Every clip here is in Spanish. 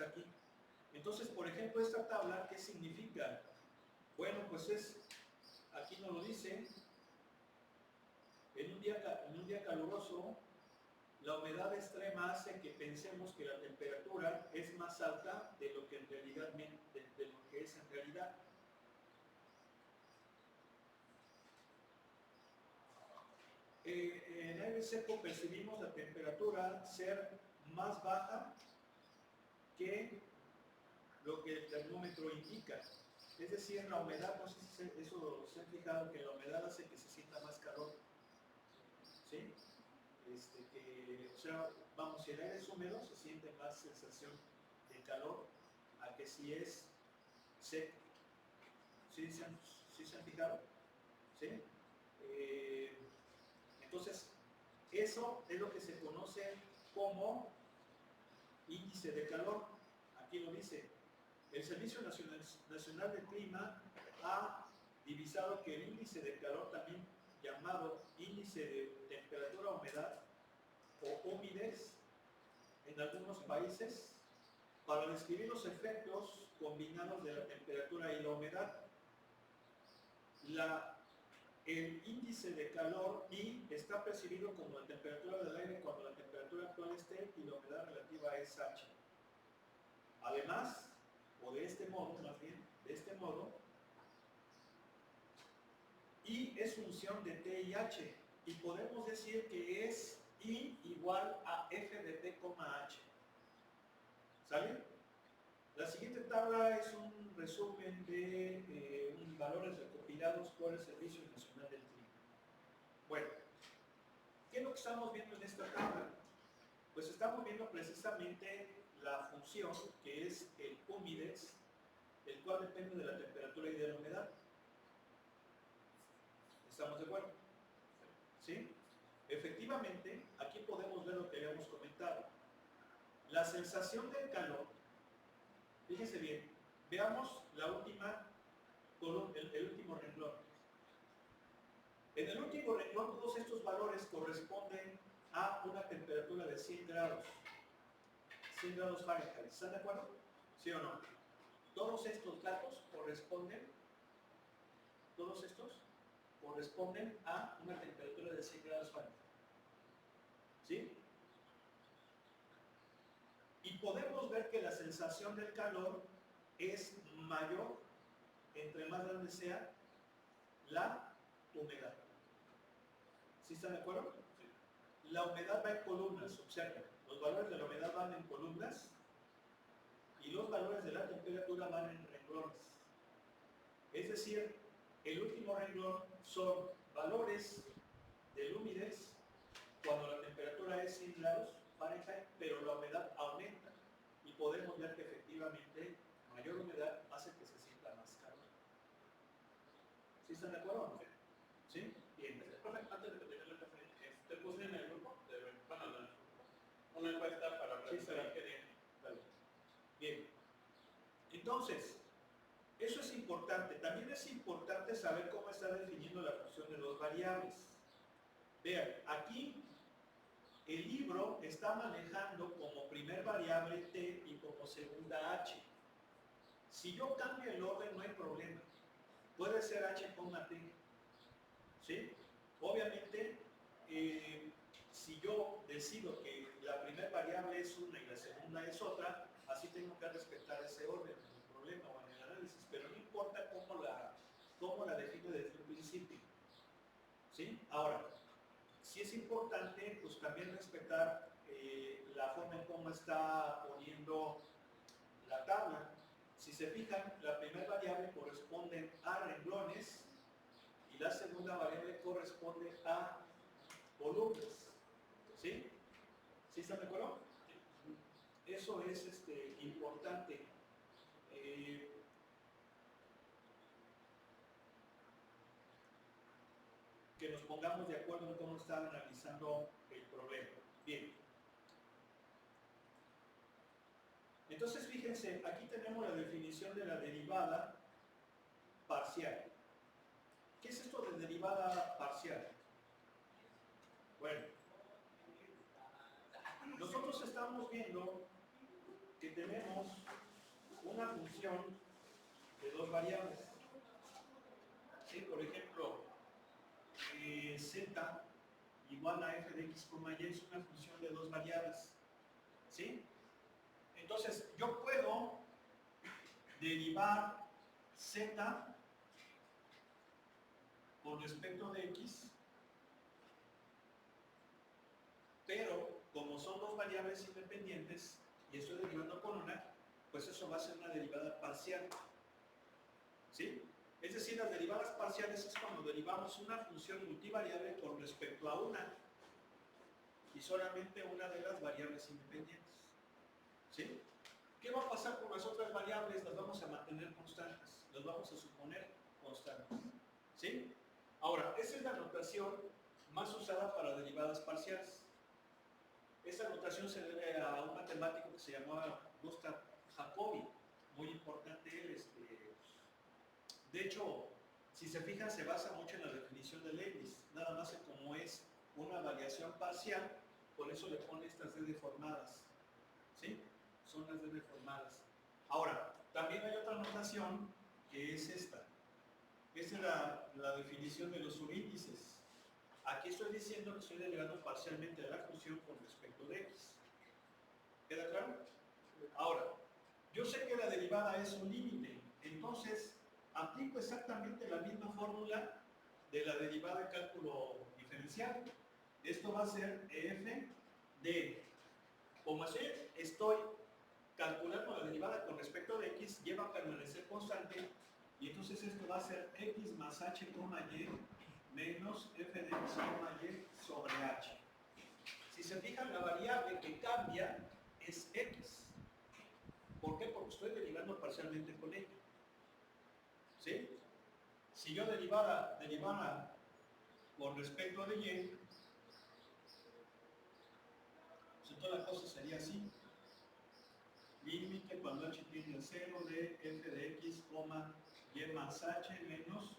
aquí. Entonces, por ejemplo, esta tabla, ¿qué significa? Bueno, pues aquí nos lo dice, en un día caluroso, la humedad extrema hace que pensemos que la temperatura es más alta de lo que en realidad de lo que es en realidad. En aire seco percibimos la temperatura ser más baja que lo que el termómetro indica. Es decir, la humedad, no sé si eso se han fijado, que la humedad hace que se sienta más calor. ¿Sí? O sea, vamos, si el aire es húmedo, se siente más sensación de calor a que si es seco. ¿Sí se han fijado? ¿Sí? Entonces, eso es lo que se conoce como índice de calor. Aquí lo dice. El Servicio Nacional del Clima ha divisado que el índice de calor, también llamado índice de temperatura-humedad o humidez, en algunos países, para describir los efectos combinados de la temperatura y la humedad. El índice de calor I está percibido como la temperatura del aire cuando la temperatura actual es T y la humedad relativa es H. Además, o de este modo, más bien, de este modo, I es función de T y H, y podemos decir que es I igual a F de T, H. ¿Sale? La siguiente tabla es un resumen de valores recopilados por el Servicio Nacional del Clima. Bueno, ¿qué es lo que estamos viendo en esta tabla? Pues estamos viendo precisamente la función que es el humidez, el cual depende de la temperatura y de la humedad. ¿Estamos de acuerdo? ¿Sí? Efectivamente, aquí podemos ver lo que habíamos comentado. La sensación del calor, fíjense bien, veamos la última columna, el último renglón. En el último renglón, todos estos valores corresponden a una temperatura de 100 grados. 100 grados Fahrenheit. ¿Están de acuerdo? ¿Sí o no? Todos estos datos corresponden a una temperatura de 100 grados Fahrenheit. ¿Sí? Y podemos ver que la sensación del calor es mayor entre más grande sea la humedad. ¿Sí están de acuerdo? Sí. La humedad va en columnas, observen. Los valores de la humedad van en columnas y los valores de la temperatura van en renglones. Es decir, el último renglón son valores de la humedez cuando la temperatura es 100 grados Fahrenheit, pero la humedad aumenta y podemos ver que efectivamente mayor humedad hace que se sienta más calor. ¿Sí están de acuerdo o no? ¿Sí? Bien. Profe, antes de continuar la referencia, te puse en el grupo, una encuesta para preguntar qué. Bien. Entonces, eso es importante. También es importante saber cómo está definiendo la función de dos variables. Vean, aquí el libro está manejando como primer variable T y como segunda H. Si yo cambio el orden no hay problema. Puede ser H, T. ¿Sí? Obviamente, si yo decido que la primera variable es una y la segunda es otra, así tengo que respetar ese orden en el problema o en el análisis, pero no importa cómo la defino desde el principio. ¿Sí? Ahora, sí es importante pues también respetar la forma en cómo está poniendo la tabla. Si se fijan, la primera variable corresponde a renglones y la segunda variable corresponde a volúmenes. ¿Sí? ¿Sí están de acuerdo? Eso es importante. Que nos pongamos de acuerdo en cómo está analizando el problema. Bien. Entonces, fíjense, aquí tenemos la definición de la derivada parcial. ¿Qué es esto de derivada parcial? Bueno, nosotros estamos viendo que tenemos una función de dos variables. ¿Sí? Por ejemplo, z igual a f de x, y es una función de dos variables. ¿Sí? Entonces, yo puedo derivar z con respecto de x, pero como son dos variables independientes y estoy derivando con una, pues eso va a ser una derivada parcial. ¿Sí? Es decir, las derivadas parciales es cuando derivamos una función multivariable con respecto a una y solamente una de las variables independientes. ¿Sí? ¿Qué va a pasar con las otras variables? Las vamos a mantener constantes, las vamos a suponer constantes. ¿Sí? Ahora, esa es la notación más usada para derivadas parciales. Esa notación se debe a un matemático que se llamaba Gustav Jacobi, muy importante él. De hecho, si se fijan, se basa mucho en la definición de Leibniz, nada más que como es una variación parcial, por eso le pone estas D deformadas. ¿Sí? Son las D deformadas. Ahora, también hay otra notación que es esta. Esta es la definición de los subíndices. Aquí estoy diciendo que estoy derivando parcialmente de la función con respecto de x. ¿Queda claro? Ahora, yo sé que la derivada es un límite, entonces aplico exactamente la misma fórmula de la derivada de cálculo diferencial. Esto va a ser f de, como así estoy calculando la derivada con respecto de x, lleva a permanecer constante, y entonces esto va a ser x más h, y menos f de x, y sobre h. Si se fijan, la variable que cambia es x. ¿Por qué? Porque estoy derivando parcialmente con ella. ¿Sí? Si yo derivara con respecto de y, pues entonces la cosa sería así. Límite cuando h tiende a 0 de f de x, y más h menos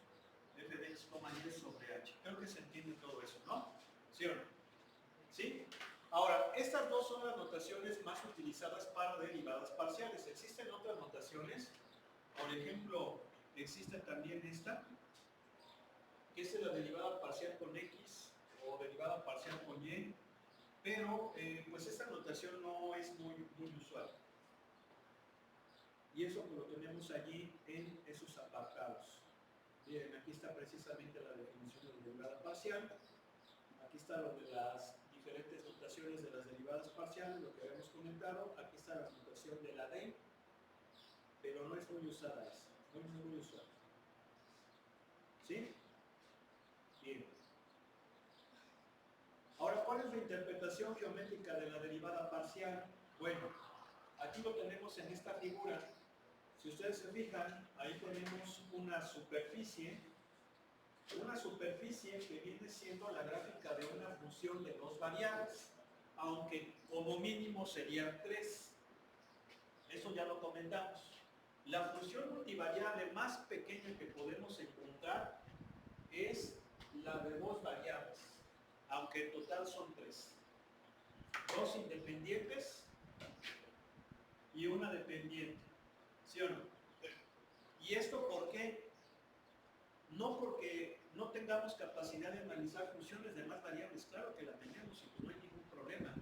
f de x, y sobre h. Creo que se entiende todo eso, ¿no? ¿Sí o no? ¿Sí? Ahora, estas dos son las notaciones más utilizadas para derivadas parciales. Existen otras notaciones. Por ejemplo, existe también esta, que es la derivada parcial con x o derivada parcial con y, pero pues esta notación no es muy usual. Y eso lo tenemos allí en esos apartados. Miren, aquí está precisamente la definición de derivada parcial. Aquí está lo de las diferentes notaciones de las derivadas parciales, lo que habíamos comentado. Aquí está la notación de la D, pero no es muy usada esa. No es muy usada. ¿Sí? Bien. Ahora, ¿cuál es la interpretación geométrica de la derivada parcial? Bueno, aquí lo tenemos en esta figura. Si ustedes se fijan, ahí tenemos una superficie que viene siendo la gráfica de una función de dos variables, aunque como mínimo serían tres. Eso ya lo comentamos. La función multivariable más pequeña que podemos encontrar es la de dos variables, aunque en total son tres. Dos independientes y una dependiente. ¿Sí o no? ¿Y esto por qué? No porque no tengamos capacidad de analizar funciones de más variables, claro que la tenemos y no hay ningún problema.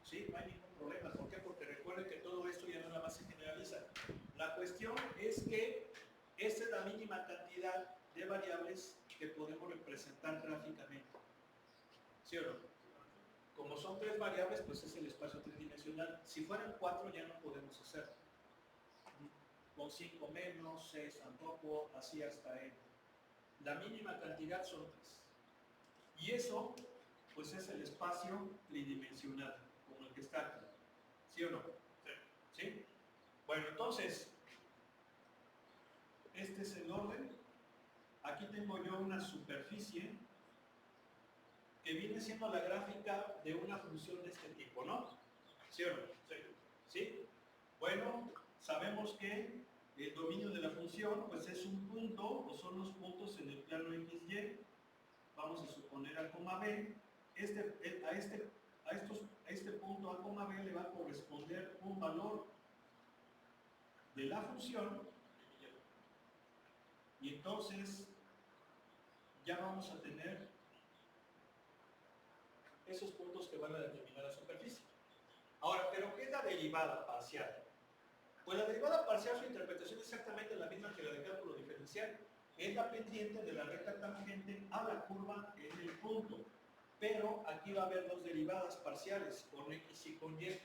Sí, no hay ningún problema. ¿Por qué? Porque recuerden que todo esto ya no nada más se generaliza. La cuestión es que esta es la mínima cantidad de variables que podemos representar gráficamente. ¿Sí o no? Como son tres variables, pues es el espacio tridimensional. Si fueran cuatro ya no podemos hacerlo. Con 5 menos, 6 tampoco, así hasta n. La mínima cantidad son 3. Y eso, pues es el espacio tridimensional, como el que está aquí. ¿Sí o no? ¿Sí? Bueno, entonces, este es el orden. Aquí tengo yo una superficie que viene siendo la gráfica de una función de este tipo, ¿no? ¿Sí o no? Sí. ¿Sí? Bueno, sabemos que el dominio de la función pues es un punto o son los puntos en el plano XY. Vamos a suponer a coma B. A este punto a coma B le va a corresponder un valor de la función, y entonces ya vamos a tener esos puntos que van a determinar la superficie. Ahora, ¿pero qué es la derivada parcial? Pues la derivada parcial, su interpretación es exactamente la misma que la de cálculo diferencial. Es la pendiente de la recta tangente a la curva en el punto. Pero aquí va a haber dos derivadas parciales, con x y con y.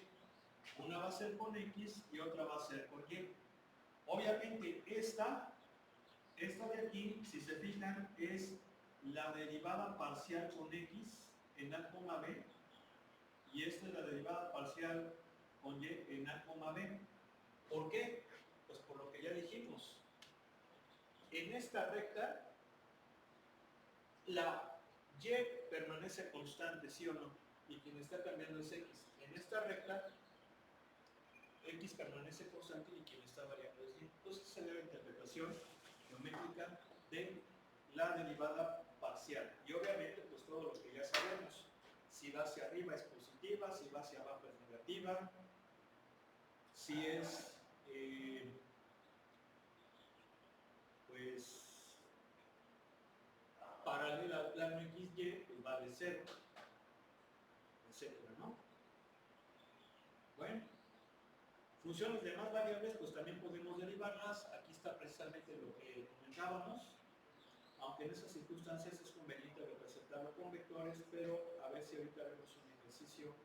Una va a ser con x y otra va a ser con y. Obviamente esta de aquí, si se fijan, es la derivada parcial con x en a, b, y esta es la derivada parcial con y en a, b. ¿Por qué? Pues por lo que ya dijimos. En esta recta, la y permanece constante, ¿sí o no? Y quien está cambiando es x. En esta recta, x permanece constante y quien está variando es y. Entonces, esa es la interpretación geométrica de la derivada parcial. Y obviamente, pues todo lo que ya sabemos. Si va hacia arriba es positiva, si va hacia abajo es negativa, si es, pues, paralela al plano XY, pues vale 0, etcétera, ¿no? Bueno, funciones de más variables, pues también podemos derivarlas. Aquí está precisamente lo que comentábamos. Aunque en esas circunstancias es conveniente representarlo con vectores, pero a ver si ahorita vemos un ejercicio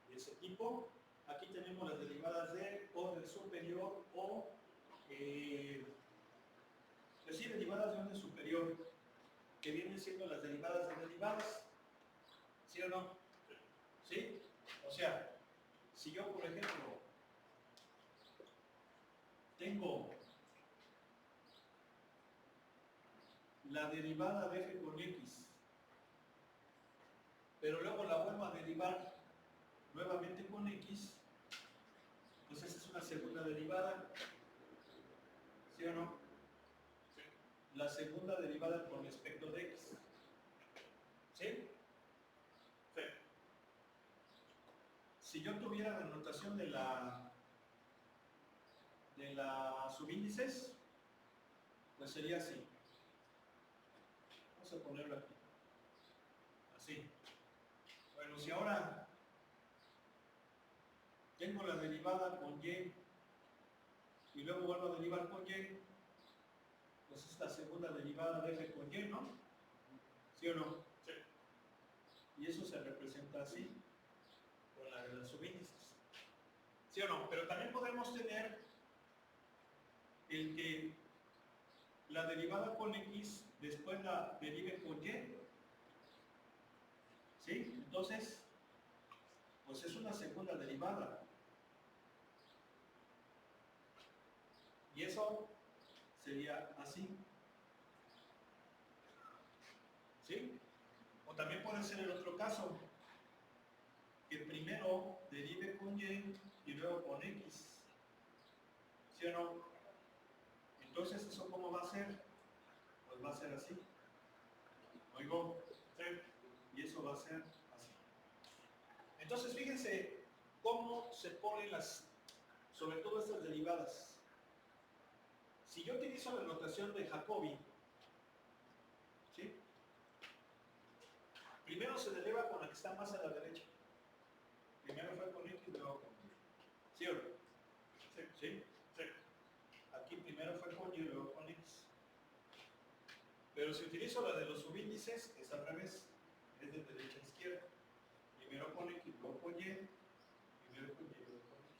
de ese tipo. Aquí tenemos las derivadas de orden superior o, pues sí, derivadas de orden superior, que vienen siendo las derivadas de derivadas, ¿sí o no? ¿Sí? O sea, si yo, por ejemplo, tengo la derivada de f con x, pero luego la vuelvo a derivar nuevamente con x, pues esa es una segunda derivada, ¿sí o no? Sí. La segunda derivada con respecto de x, ¿sí? Sí. Si yo tuviera la notación de la subíndices, pues sería así. Vamos a ponerlo aquí. Así. Bueno, si ahora tengo la derivada con y y luego vuelvo a derivar con y, pues es la segunda derivada de f con y, ¿no? ¿Sí o no? Sí. Y eso se representa así, con la de las subíndices. ¿Sí o no? Pero también podemos tener el que la derivada con x después la derive con y. ¿Sí? Entonces, pues es una segunda derivada. Y eso sería así. ¿Sí? O también puede ser el otro caso, que primero derive con y luego con x. ¿Sí o no? Entonces, ¿eso cómo va a ser? Pues va a ser así. ¿Oigo? Sí. Y eso va a ser así. Entonces, fíjense cómo se ponen sobre todo estas derivadas. Si yo utilizo la notación de Jacobi, ¿sí? Primero se deriva con la que está más a la derecha. Primero fue con x, luego con y. ¿Sí o no? Sí. ¿Sí? Sí. Aquí primero fue con y, luego con x. Pero si utilizo la de los subíndices, es al revés. Es de derecha a izquierda. Primero con x, luego con y. Primero con y, luego con x.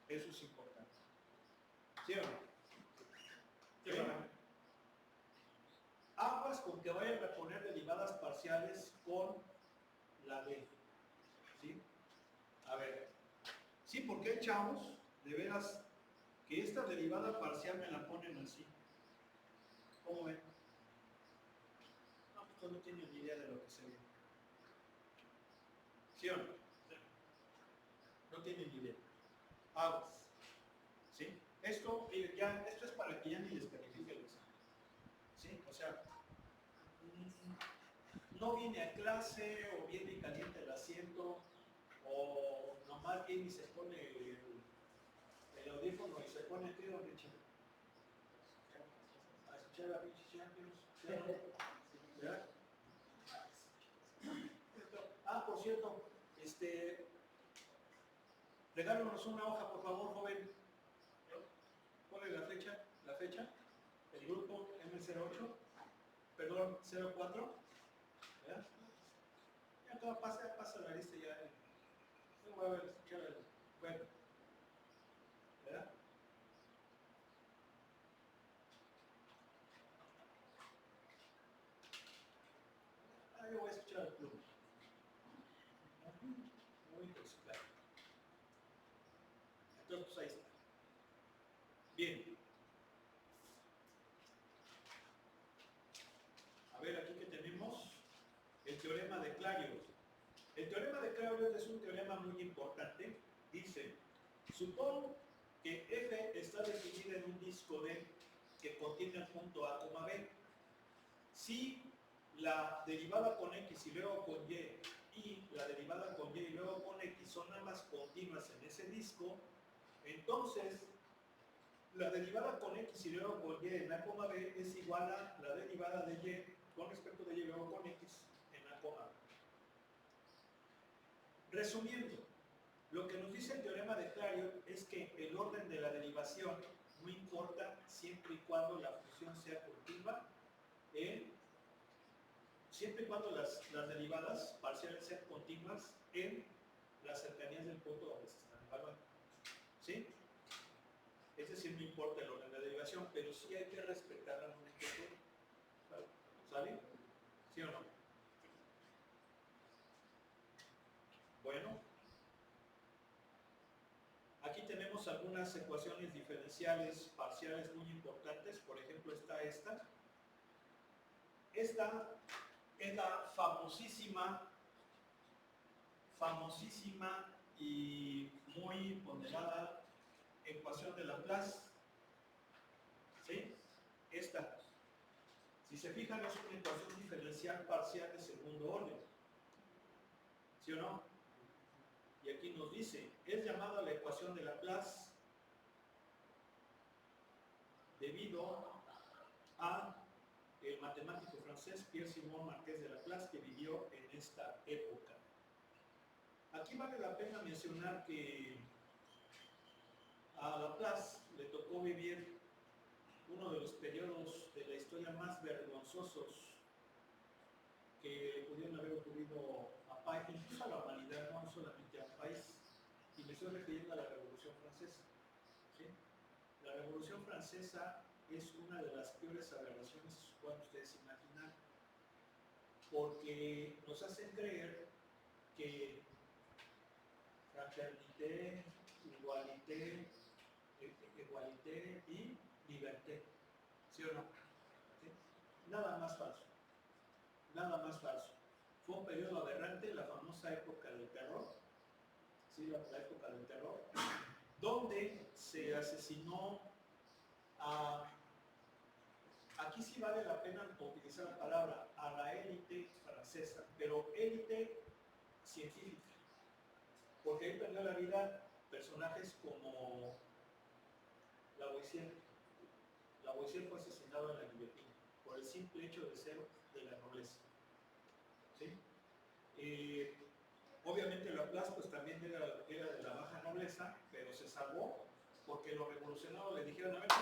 Eso es importante. ¿Sí o no? Sí. ¿Sí? Aguas con que vayan a poner derivadas parciales con la d. ¿Sí? A ver. Sí, porque chavos, de veras, que esta derivada parcial me la ponen así. ¿Cómo ven? No, pues ustedes no tienen ni idea de lo que se ve. ¿Sí o no? Sí. No tienen ni idea. Aguas. ¿Sí? Esto, miren, ya, esto es para que ya ni les califique el examen. ¿Sí? O sea, no viene a clase o viene y calienta el asiento o nomás viene y se pone el audífono y se echar a pinche Champions. ¿Verdad? Ah, por cierto, regálanos una hoja, por favor, joven. Ponle la fecha, el grupo M08, perdón, 04, ¿verdad? Ya todo pasa la lista ya. No voy a ver, bueno, ¿verdad? Yo voy a escuchar al club. Muy interesante. Entonces, pues ahí está. Bien. A ver, aquí que tenemos el teorema de Clarion. El teorema de Clarion es un teorema muy importante. Dice, supón que F está definida en un disco D que contiene el punto A, B. Si la derivada con X y luego con Y y la derivada con Y y luego con X son ambas continuas en ese disco, entonces la derivada con X y luego con Y en A, B es igual a la derivada de Y con respecto de Y y luego con X en A, B. Resumiendo, lo que nos dice el teorema de Clarion es que el orden de la derivación no importa siempre y cuando la función sea continua, siempre y cuando las derivadas parciales sean continuas en las cercanías del punto donde se están evaluando. ¿Sí? Es decir, no importa el orden de la derivación, pero sí hay que respetar la nomenclatura. ¿Sale? ¿Sí o no? Bueno, aquí tenemos algunas ecuaciones diferenciales parciales muy importantes. Por ejemplo, está esta. Esta es la famosísima y muy ponderada ecuación de Laplace. ¿Sí? Esta. Si se fijan, es una ecuación diferencial parcial de segundo orden. ¿Sí o no? Y aquí nos dice, es llamada la ecuación de Laplace debido a el matemático francés Pierre-Simon Marqués de Laplace, que vivió en esta época. Aquí vale la pena mencionar que a Laplace le tocó vivir uno de los periodos de la historia más vergonzosos que pudieron haber ocurrido a país, incluso a la humanidad, no solamente a un país. Y me estoy refiriendo a la Revolución Francesa. ¿Sí? La Revolución Francesa es una de las peores aberraciones que puedan ustedes imaginar, porque nos hacen creer que fraternité, igualité y liberté. ¿Sí o no? ¿Sí? Nada más falso. Nada más falso. Fue un periodo aberrante, la famosa época del terror, ¿sí? La época del terror, donde se asesinó a... Aquí sí vale la pena utilizar la palabra a la élite francesa, pero élite científica, porque ahí perdió la vida personajes como Lavoisier. Lavoisier fue asesinado en la guillotina por el simple hecho de ser de la nobleza. ¿Sí? Obviamente Laplace pues también era de la baja nobleza, pero se salvó porque los revolucionarios le dijeron, a ver,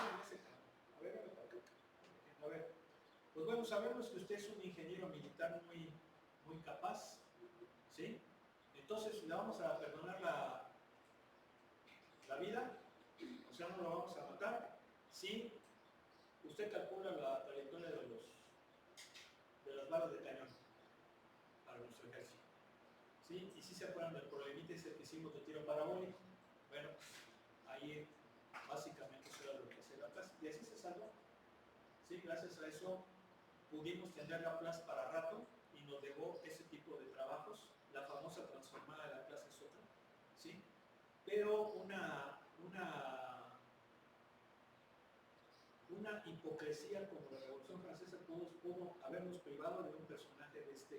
a ver, pues bueno, sabemos que usted es un ingeniero militar muy, muy capaz, ¿sí? Entonces le vamos a perdonar la vida, o sea, no lo vamos a matar, si usted calcula la trayectoria de las balas de cañón para nuestro ejército. ¿Sí? Y si se acuerdan del problemita ese que hicimos de tiro parabólico, bueno, ahí básicamente eso era lo que hacía Laplace, y así se salvó. ¿Sí? Gracias a eso pudimos tener Laplace para rato y nos dejó ese tipo de trabajos. La famosa transformada de Laplace es otra, ¿sí? Pero una hipocresía como la Revolución Francesa pudo habernos privado de un personaje de este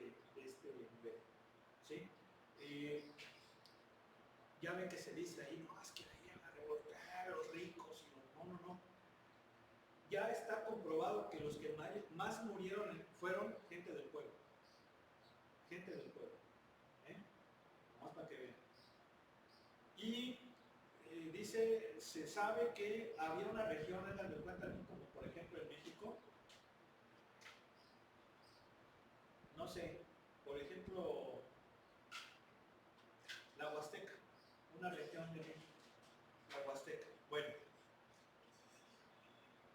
nivel, ¿sí? Ya ven que se dice ahí, no, es que venían a revoltar a los ricos, y no. ya está comprobado que los que más murieron fueron gente del pueblo. Gente del pueblo. Nomás para que vean. Y dice, se sabe que había una región, hagan de cuenta, como por ejemplo en México, no sé, por ejemplo, la Huasteca, una región de México, la Huasteca. Bueno,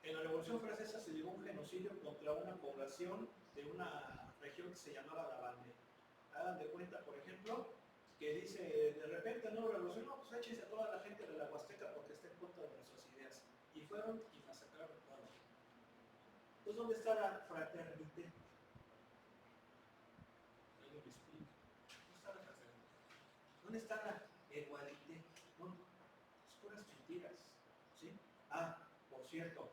en la Revolución Francesa se llevó un genocidio contra una población de una región que se llamaba la Bandera. Hagan de cuenta, por ejemplo, que dice, de repente no revolución, no, pues échense a toda la gente de la Huasteca porque está en contra de nuestras ideas. Y fueron y masacraron a toda la gente. Entonces, ¿dónde está la fraternité? ¿Alguien me explica? ¿Dónde está la fraternité? ¿Dónde está la igualité? No, es puras mentiras. ¿Sí? Ah, por cierto,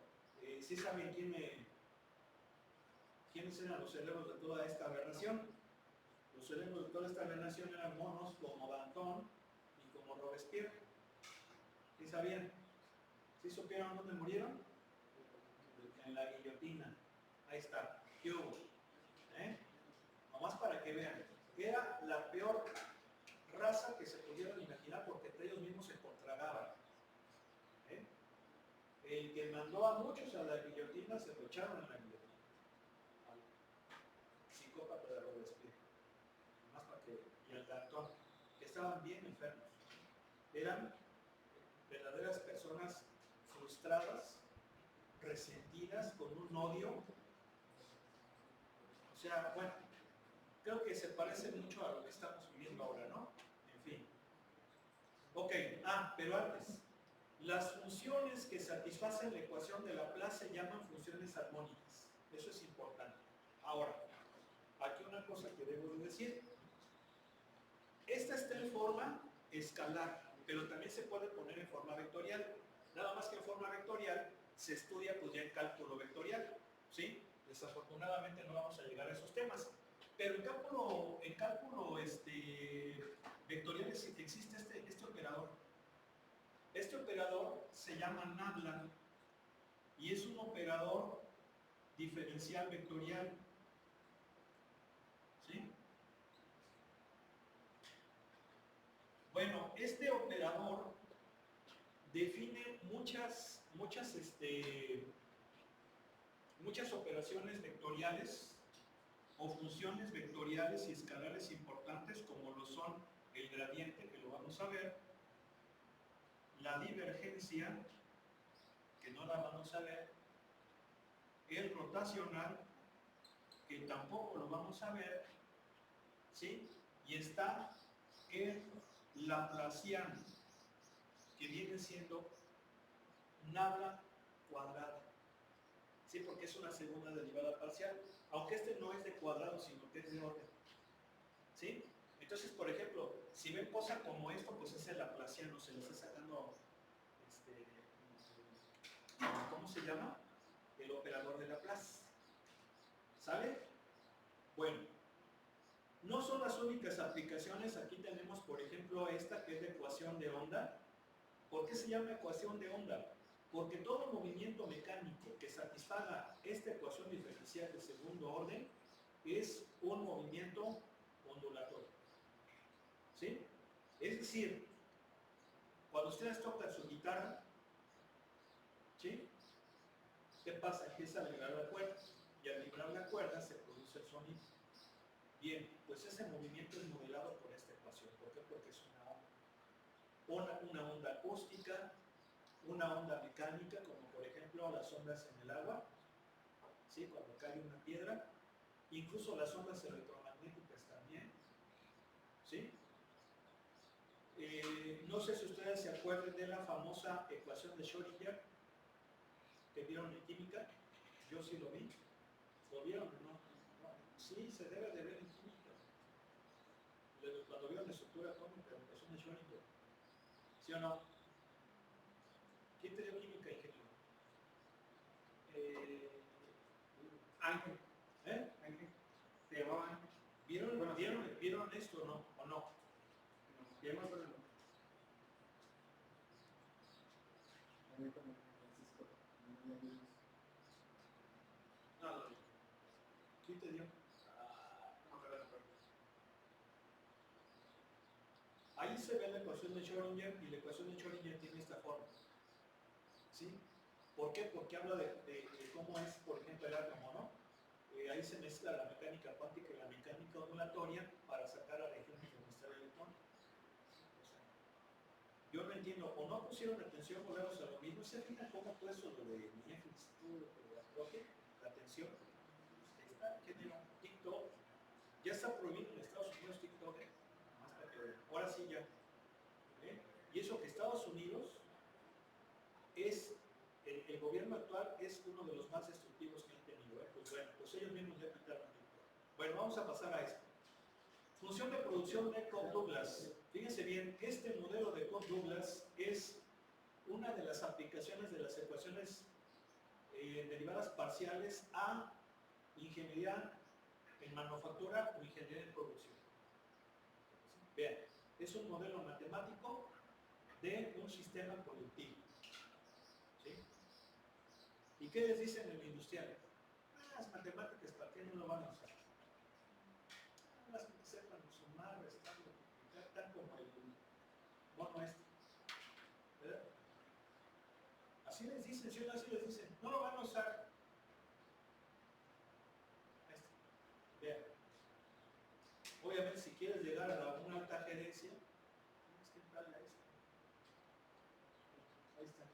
¿sí saben quiénes eran los cerebros de toda esta aberración? Los cerebros de toda esta aberración eran monos como Danton y como Robespierre. ¿Sí sabían? ¿Sí supieron dónde murieron? En la guillotina. Ahí está. ¿Qué hubo? Nomás para que vean. Era la peor raza que se pudieran imaginar porque entre ellos mismos se contragaban. El que mandó a muchos a la guillotina se lo echaron en la guillotina. Al psicópata de Robespierre. Nomás para que vean. Y el Danton, que estaban bien enfermos. Eran verdaderas personas frustradas, resentidas, con un odio. O sea, bueno, creo que se parece mucho a lo que estamos viviendo ahora, ¿no? En fin. Ok, pero antes, las funciones que satisfacen la ecuación de Laplace se llaman funciones armónicas. Eso es importante. Ahora, aquí una cosa que debo decir. Esta está en forma escalar, pero también se puede poner en forma vectorial. Nada más que en forma vectorial se estudia pues ya en cálculo vectorial, ¿sí? Desafortunadamente no vamos a llegar a esos temas. Pero en cálculo vectorial existe este operador. Este operador se llama nabla y es un operador diferencial vectorial, ¿sí? Bueno, este operador define muchas operaciones vectoriales o funciones vectoriales y escalares importantes como lo son el gradiente, que lo vamos a ver, la divergencia, que no la vamos a ver, el rotacional, que tampoco lo vamos a ver, ¿sí? Y está el laplaciano, que viene siendo nabla cuadrada, ¿sí? Porque es una segunda derivada parcial, aunque este no es de cuadrado, sino que es de orden, ¿sí? Entonces, por ejemplo, si ven cosas como esto, pues es el laplaciano, se le está sacando, ¿cómo se llama? El operador de Laplace, ¿sale? Bueno, no son las únicas aplicaciones. Aquí tenemos, por ejemplo, esta que es la ecuación de onda. ¿Por qué se llama ecuación de onda? Porque todo movimiento mecánico que satisfaga esta ecuación diferencial de segundo orden es un movimiento ondulatorio, ¿sí? Es decir, cuando ustedes tocan su guitarra, ¿sí? ¿Qué pasa? Empieza a vibrar la cuerda y al vibrar la cuerda se produce el sonido. Bien, pues ese movimiento es modelado por esta ecuación. ¿Por qué? Porque es una onda acústica, una onda mecánica, como por ejemplo las ondas en el agua, ¿sí? Cuando cae una piedra, incluso las ondas electromagnéticas también, ¿sí? No sé si ustedes se acuerdan de la famosa ecuación de Schrödinger que vieron en química. Yo sí lo vi. ¿Lo vieron? No. Sí, se debe de ver en química. Cuando vieron la estructura atómica, la ecuación de Schrödinger. ¿Sí o no? ¿Quién te dio química, ingeniero? Ángel. Ángel. Se llamaba Ángel. ¿Vieron esto o no? ¿O no? Se llama Francisco. ¿Sí te dio? No me acuerdo. Ahí se ve la ecuación de Schrödinger y la ecuación de Schrödinger tiene esta forma. ¿Sí? ¿Por qué? Porque habla de cómo es, por ejemplo, el átomo, ¿no? Ahí se mezcla la mecánica cuántica y la mecánica ondulatoria para sacar a regiones donde está el electrón. O sea, yo no entiendo, o no pusieron atención, volvemos a lo mismo. ¿Se fijan cómo fue eso lo de Netflix, la atención? Está género TikTok. Ya está prohibido en Estados Unidos TikTok. Más para que vean. Ahora sí ya. Y eso que Estados Unidos es, el gobierno actual es uno de los más destructivos que han tenido. Pues bueno, pues ellos mismos ya quitaron TikTok. Bueno, vamos a pasar a esto. Función de producción de Cobb-Douglas. Fíjense bien, este modelo de Cobb-Douglas es una de las aplicaciones de las ecuaciones derivadas parciales a ingeniería en manufactura o ingeniería en producción. Vean, es un modelo matemático de un sistema productivo. ¿Sí? ¿Y qué les dicen en el industrial? Las matemáticas, ¿para qué no lo van a usar? Las que sepan sumar, restar, multiplicar, tal como el mono este. ¿Verdad? Así les dicen, si así les dicen, no lo van a usar. Vean. Obviamente, si quieres llegar a una alta gerencia, tienes que entrarle a esto. Ahí está.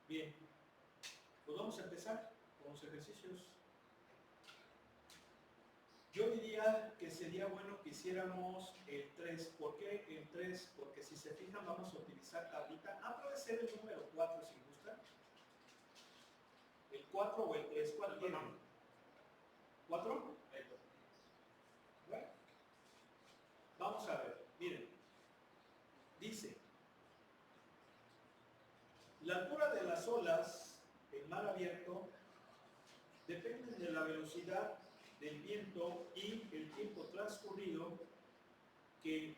Bien, pues vamos a empezar con los ejercicios. Yo diría que sería bueno que hiciéramos el 3. ¿Por qué el 3? Porque si se fijan vamos a utilizar tablita. Puede ser el número 4 si gusta. ¿El 4 o el 3? ¿Cuál quieren? ¿4? Bueno, vamos a ver. Miren, dice, la altura de las olas en mar abierto depende de la velocidad del viento y el tiempo transcurrido en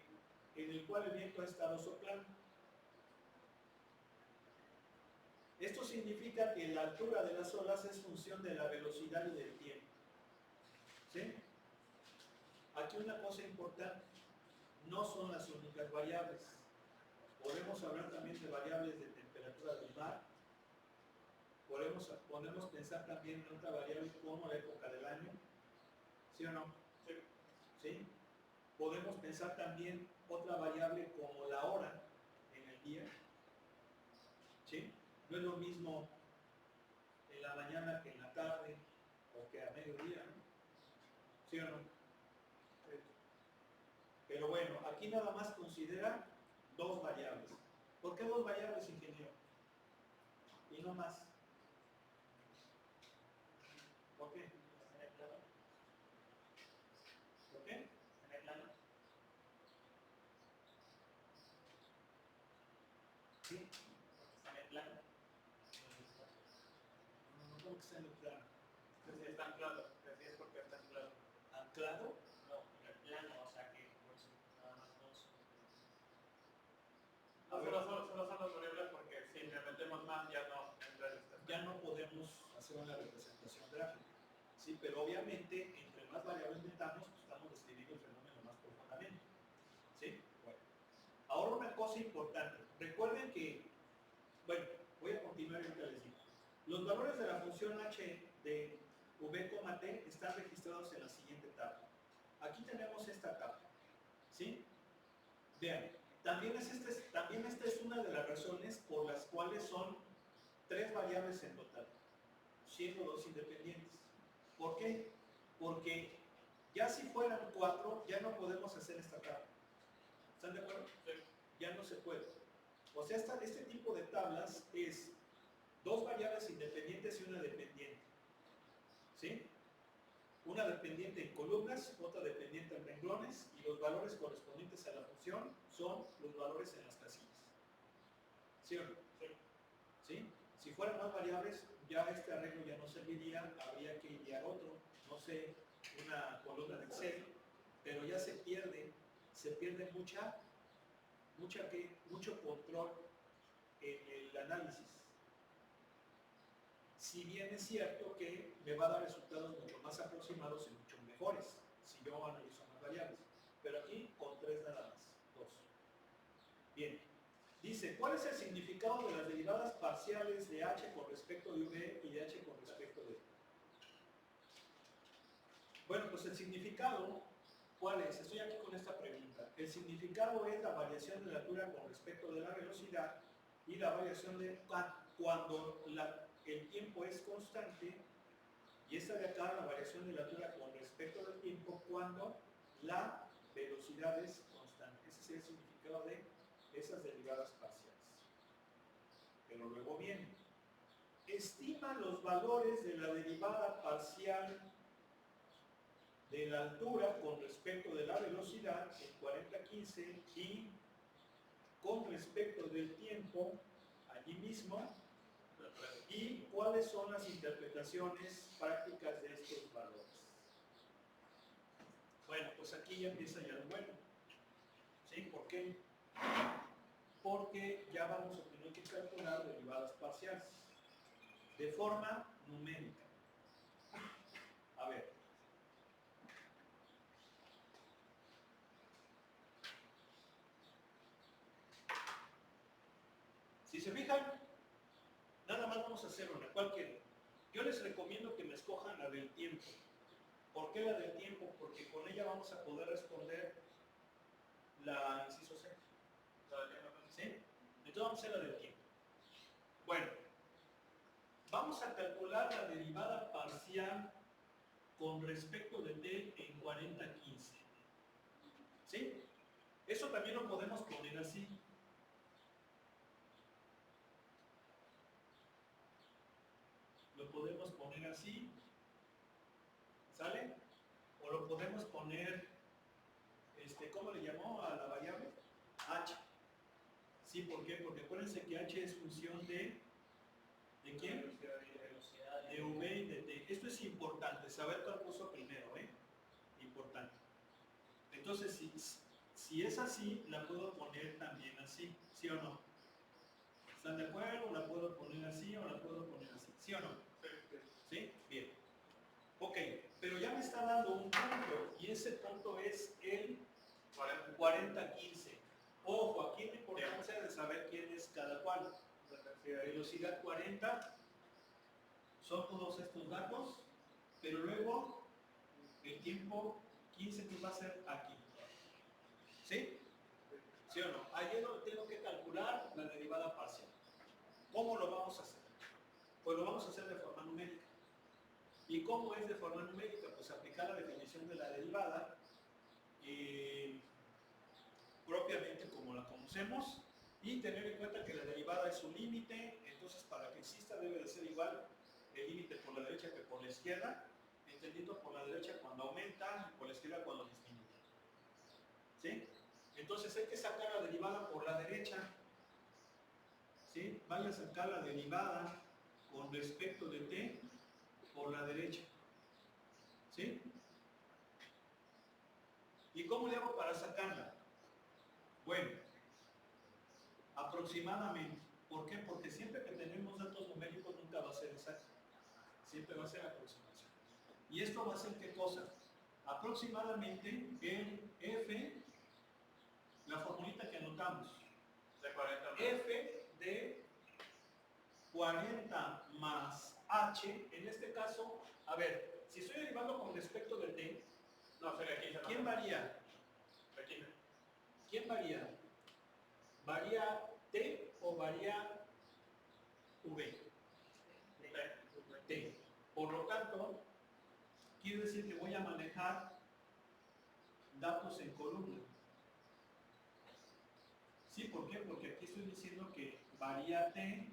el cual el viento ha estado soplando. Esto significa que la altura de las olas es función de la velocidad y del tiempo. ¿Sí? Aquí una cosa importante, no son las únicas variables. Podemos hablar también de variables de temperatura del mar. Podemos pensar también en otra variable como la época del año. ¿Sí o no? Sí. ¿Sí? Podemos pensar también otra variable como la hora en el día. ¿Sí? No es lo mismo en la mañana que en la tarde o que a mediodía, ¿no? ¿Sí o no? Sí. Pero bueno, aquí nada más considera dos variables. ¿Por qué dos variables, ingeniero? Y no más. ¿Por qué? ¿Por qué? Sí. Está en el plano. No, ¿cómo que está en el plano? Si está anclado, así es porque está anclado. ¿Anclado? No, en el plano, o sea que por eso nada más dos. Solo son las variables porque si le metemos más ya no entra en este. Ya no podemos hacer una representación gráfica. Sí, pero obviamente entre más variables metamos, pues estamos describiendo el fenómeno más profundamente. ¿Sí? Bueno. Ahora una cosa importante. Recuerden que, bueno, voy a continuar y ahorita les digo. Los valores de la función h de v, t están registrados en la siguiente tabla. Aquí tenemos esta tabla. ¿Sí? Vean, también esta es una de las razones por las cuales son 3 variables en total, siendo 2 independientes. ¿Por qué? Porque ya si fueran 4, ya no podemos hacer esta tabla. ¿Están de acuerdo? Sí. Ya no se puede. O sea, este tipo de tablas es 2 variables independientes y una dependiente. ¿Sí? Una dependiente en columnas, otra dependiente en renglones, y los valores correspondientes a la función son los valores en las casillas. ¿Sí o no? Sí. ¿Sí? Si fueran más variables, ya este arreglo ya no serviría, habría que idear otro, no sé, una columna de Excel, pero ya se pierde mucho control en el análisis. Si bien es cierto que me va a dar resultados mucho más aproximados y mucho mejores si yo analizo más variables. Pero aquí con 3 nada más, 2. Bien. Dice, ¿cuál es el significado de las derivadas parciales de h con respecto de v y de h con respecto de v? Bueno, pues el significado, ¿cuál es? Estoy aquí con esta pregunta. El significado es la variación de la altura con respecto de la velocidad y la variación de cuando el tiempo es constante, y esta de acá, la variación de la altura con respecto del tiempo cuando la velocidad es constante. Ese es el significado de esas derivadas parciales. Pero luego viene, estima los valores de la derivada parcial de la altura con respecto de la velocidad en 40-15 y con respecto del tiempo allí mismo, y cuáles son las interpretaciones prácticas de estos valores. Bueno, pues aquí ya empieza ya lo bueno. ¿Sí? ¿Por qué? Porque ya vamos a tener que calcular derivadas parciales de forma numérica. A ver. Si se fijan, nada más vamos a hacer una. ¿Cuál quieren? Yo les recomiendo que me escojan la del tiempo. ¿Por qué la del tiempo? Porque con ella vamos a poder responder la inciso C. ¿Sí? Entonces vamos a hacer la del tiempo. Bueno, vamos a calcular la derivada parcial con respecto de t en 40-15. ¿Sí? Eso también lo podemos poner así. Lo podemos poner así. ¿Sale? O lo podemos poner, ¿cómo le llamó a la variable? H. ¿Sí? ¿Por qué? Porque acuérdense que H es función ¿de quién? De V y de T. Esto es importante, saber cuál puso primero, ¿eh? Importante. Entonces, si es así, la puedo poner también así, ¿sí o no? ¿Están de acuerdo? ¿La puedo poner así o la puedo poner así? ¿Sí o no? ¿Sí? Bien. Ok, pero ya me está dando un punto, y ese punto es el 40-15. Ojo, aquí la importancia de saber quién es cada cual. Velocidad 40, son todos estos datos, pero luego el tiempo 15 que va a ser aquí. ¿Sí? ¿Sí o no? Ahí tengo que calcular la derivada parcial. ¿Cómo lo vamos a hacer? Pues lo vamos a hacer de forma numérica. ¿Y cómo es de forma numérica? Pues aplicar la definición de la derivada propiamente como la conocemos, y tener en cuenta que la derivada es un límite. Entonces para que exista debe de ser igual el límite por la derecha que por la izquierda, entendiendo por la derecha cuando aumenta y por la izquierda cuando disminuye. ¿Sí? Entonces hay que sacar la derivada por la derecha. ¿Sí? Vaya a sacar la derivada con respecto de t por la derecha. ¿Sí? ¿Y cómo le hago para sacarla? Bueno, aproximadamente. ¿Por qué? Porque siempre que tenemos datos numéricos nunca va a ser exacto. Siempre va a ser aproximación. ¿Y esto va a ser qué cosa? Aproximadamente el f, la formulita que anotamos. De 40 más. F de 40 más h, en este caso, a ver, si estoy derivando con respecto de t, No, sería 15. ¿quién varía? ¿Quién varía? ¿Varía t o varía v? T. Por lo tanto, quiere decir que voy a manejar datos en columna. ¿Sí? ¿Por qué? Porque aquí estoy diciendo que varía t,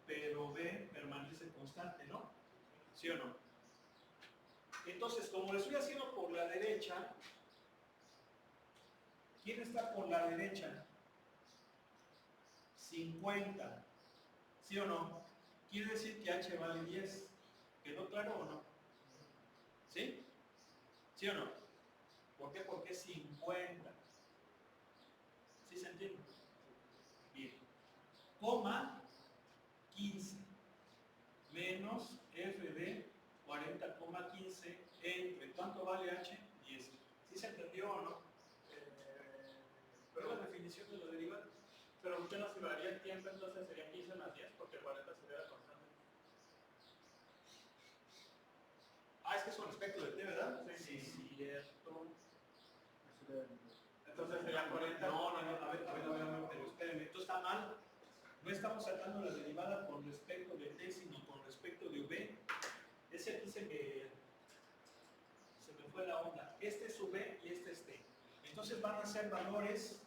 pero v permanece constante, ¿no? ¿Sí o no? Entonces, como lo estoy haciendo por la derecha, ¿quién está por la derecha? 50. ¿Sí o no? Quiere decir que h vale 10. ¿Quedó claro o no? ¿Sí? ¿Sí o no? ¿Por qué? Porque es 50. ¿Sí se entiende? Bien. Coma 15 menos menos f de 40,15 entre, ¿cuánto vale h? 10. ¿Sí se entendió o no? Pero ¿Es la definición de la derivada? Pero usted no se varía el tiempo, entonces sería 15 más 10, porque 40 sería la constante. Ah, es que es con respecto de t, ¿verdad? Sí. Cierto. Entonces sería 40. No, a ver, pero espérenme, esto está mal. No estamos sacando la derivada con respecto de t, sino con respecto de v. Ese aquí se me fue la onda. Este es v y este es t. Entonces van a ser valores,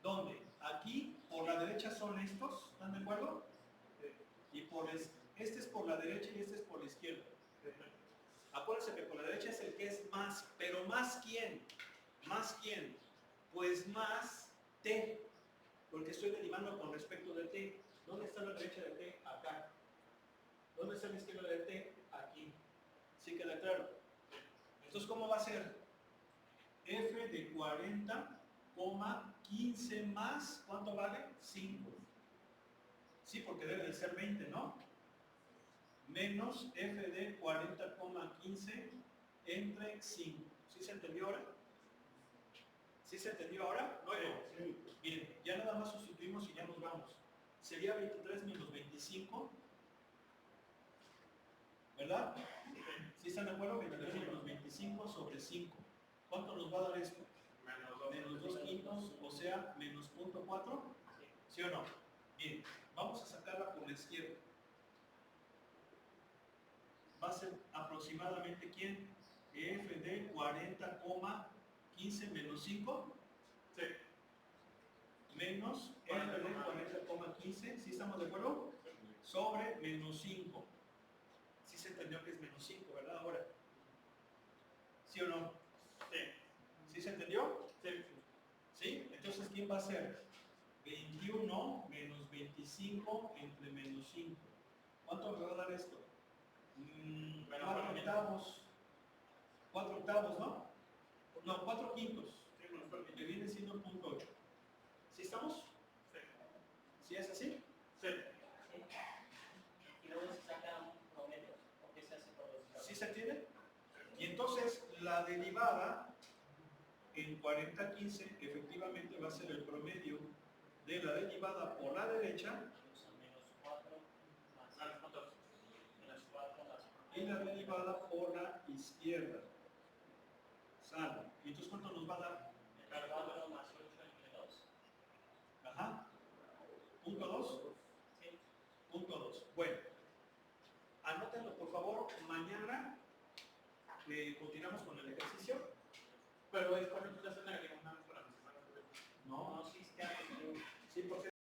¿dónde? Aquí, por la derecha son estos, ¿están de acuerdo? Y este es por la derecha y este es por la izquierda. Acuérdense que por la derecha es el que es más, pero ¿más quién? ¿Más quién? Pues más t, porque estoy derivando con respecto de t. ¿Dónde está la derecha de t? Acá. ¿Dónde está la izquierda de t? Aquí. ¿Sí queda claro? Entonces, ¿cómo va a ser? F de 40,15 más, ¿cuánto vale? 5. Sí, porque debe de ser 20, ¿no? Menos f de 40,15 entre 5. ¿Sí se entendió ahora? ¿Sí se entendió ahora? No. Bien, ya nada más sustituimos y ya nos vamos. Sería 23 menos 25, ¿verdad? ¿Sí están de acuerdo? 23 menos 25 sobre 5. ¿Cuánto nos va a dar esto? Menos 2 quintos, o sea, menos 0.4. ¿Sí o no? Bien, vamos a sacarla por la izquierda. Va a ser aproximadamente ¿quién? F de 40,15 menos 5. Sí. Menos F de 40,15. ¿Sí estamos de acuerdo? Sobre menos 5. Sí se entendió que es menos 5, ¿verdad? Ahora. ¿Sí o no? Sí. ¿Sí se entendió? Sí. ¿Sí? Entonces, ¿quién va a ser? 21 menos 25 entre menos 5. ¿Cuánto me va a dar esto? 4 octavos. 4 octavos, ¿no? No, 4 quintos. Que viene siendo 0.8. ¿Sí estamos? Sí. ¿Sí es así? Sí. Y luego se saca un promedio, ¿o qué se hace por los casos? ¿Sí se entiende? Y entonces la derivada en 40,15 efectivamente va a ser el promedio de la derivada por la derecha O sea, menos 4 más menos 4 más y la derivada por la izquierda. Sale. ¿Y entonces cuánto nos va a dar? menos 4 más 8 entre 2. Ajá. ¿Punto 2? Sí. Punto 2. Bueno, anótenlo por favor. Mañana continuamos con el ejercicio. Pero es por representación negativa.